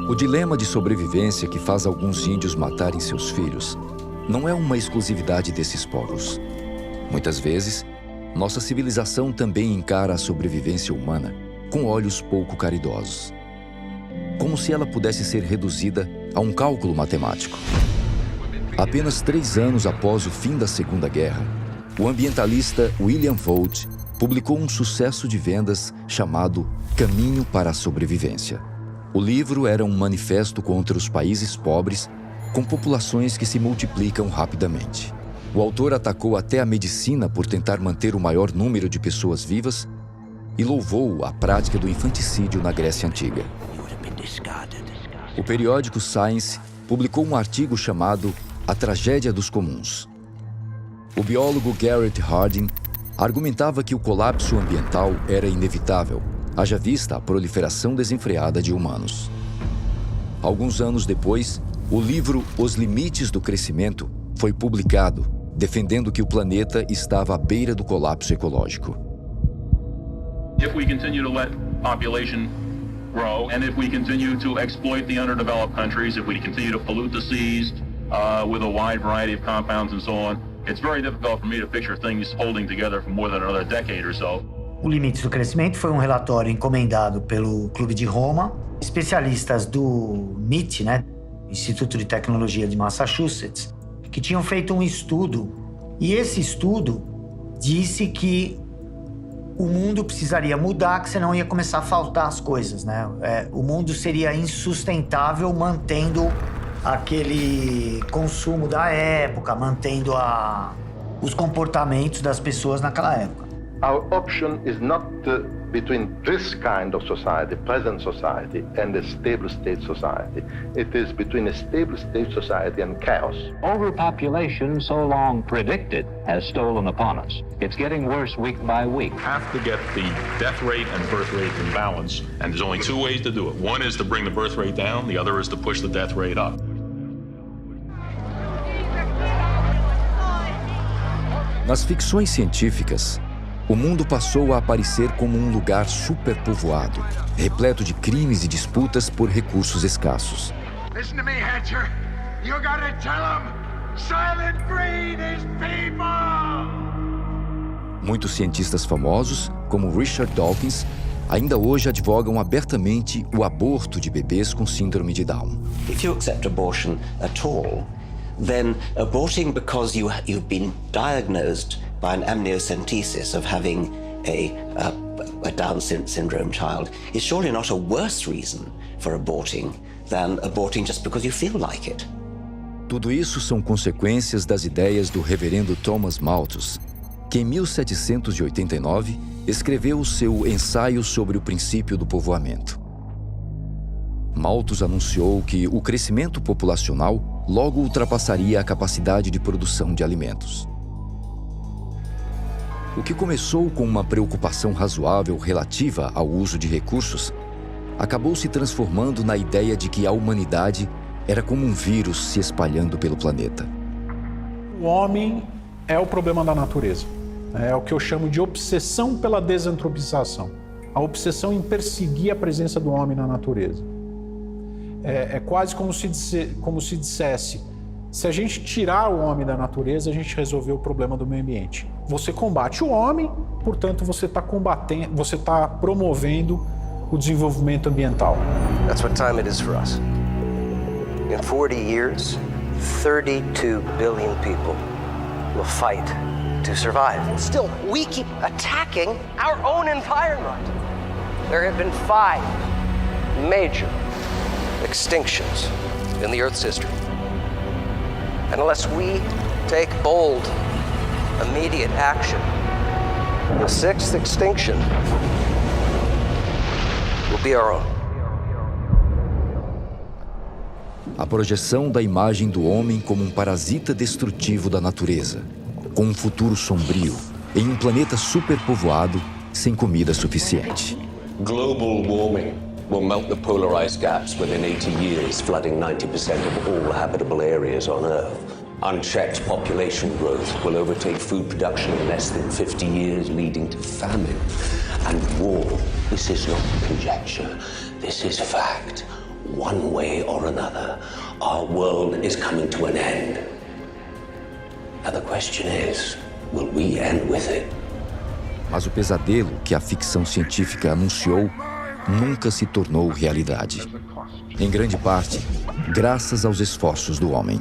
O dilema de sobrevivência que faz alguns índios matarem seus filhos não é uma exclusividade desses povos. Muitas vezes, nossa civilização também encara a sobrevivência humana com olhos pouco caridosos, como se ela pudesse ser reduzida a um cálculo matemático. Apenas 3 anos após o fim da Segunda Guerra, o ambientalista William Vought publicou um sucesso de vendas chamado Caminho para a Sobrevivência. O livro era um manifesto contra os países pobres com populações que se multiplicam rapidamente. O autor atacou até a medicina por tentar manter o maior número de pessoas vivas e louvou a prática do infanticídio na Grécia Antiga. O periódico Science publicou um artigo chamado A Tragédia dos Comuns. O biólogo Garrett Hardin argumentava que o colapso ambiental era inevitável, haja vista a proliferação desenfreada de humanos. Alguns anos depois, o livro Os Limites do Crescimento foi publicado, defendendo que o planeta estava à beira do colapso ecológico. If we continue to let population grow, and if we continue to exploit the underdeveloped countries, if we continue to pollute the seas with a wide variety of compounds and so on, it's very difficult for me to picture things holding together for more than another decade or so. O Limites do Crescimento foi um relatório encomendado pelo Clube de Roma, especialistas do MIT, Instituto de Tecnologia de Massachusetts, que tinham feito um estudo, e esse estudo disse que o mundo precisaria mudar, que senão ia começar a faltar as coisas, o mundo seria insustentável mantendo aquele consumo da época, mantendo os comportamentos das pessoas naquela época. Our option is not between this kind of society, present society, and a stable state society. It is between a stable state society and chaos. Overpopulation, so long predicted, has stolen upon us. It's getting worse week by week. We have to get the death rate and birth rate in balance, and there's only 2 ways to do it. One is to bring the birth rate down, the other is to push the death rate up. Nas ficções científicas, o mundo passou a aparecer como um lugar superpovoado, repleto de crimes e disputas por recursos escassos. Listen to me, Hatcher. You gotta tell them, Silent Breed is people! Muitos cientistas famosos, como Richard Dawkins, ainda hoje advogam abertamente o aborto de bebês com síndrome de Down. If you accept abortion at all, then aborting because you've been diagnosed by an amniocentesis of having a Down syndrome child is surely not a worse reason for aborting than aborting just because you feel like it. Tudo isso são consequências das ideias do reverendo Thomas Malthus, que em 1789 escreveu o seu Ensaio sobre o Princípio do Povoamento. Malthus anunciou que o crescimento populacional logo ultrapassaria a capacidade de produção de alimentos. O que começou com uma preocupação razoável relativa ao uso de recursos, acabou se transformando na ideia de que a humanidade era como um vírus se espalhando pelo planeta. O homem é o problema da natureza. É o que eu chamo de obsessão pela desantropização. A obsessão em perseguir a presença do homem na natureza. É quase como se dissesse, se a gente tirar o homem da natureza, a gente resolveu o problema do meio ambiente. Você combate o homem, portanto você está promovendo o desenvolvimento ambiental. That's what time it is for us. In 40 years, 32 billion people will fight to survive. And still, we keep attacking our own environment. There have been 5 major extinctions in the Earth's history. And unless we take bold, immediate action, the 6th extinction will be our own. A projeção da imagem do homem como um parasita destrutivo da natureza, com um futuro sombrio, em um planeta superpovoado, sem comida suficiente. Global warming will melt the polar ice caps within 80 years, flooding 90% of all habitable areas on Earth. Unchecked population growth will overtake food production in less than 50 years, leading to famine and war. This is not conjecture, this is fact. one way or another, our world is coming to an end. Now the question is, will we end with it? Mas o pesadelo que a ficção científica anunciou nunca se tornou realidade. Em grande parte, graças aos esforços do homem.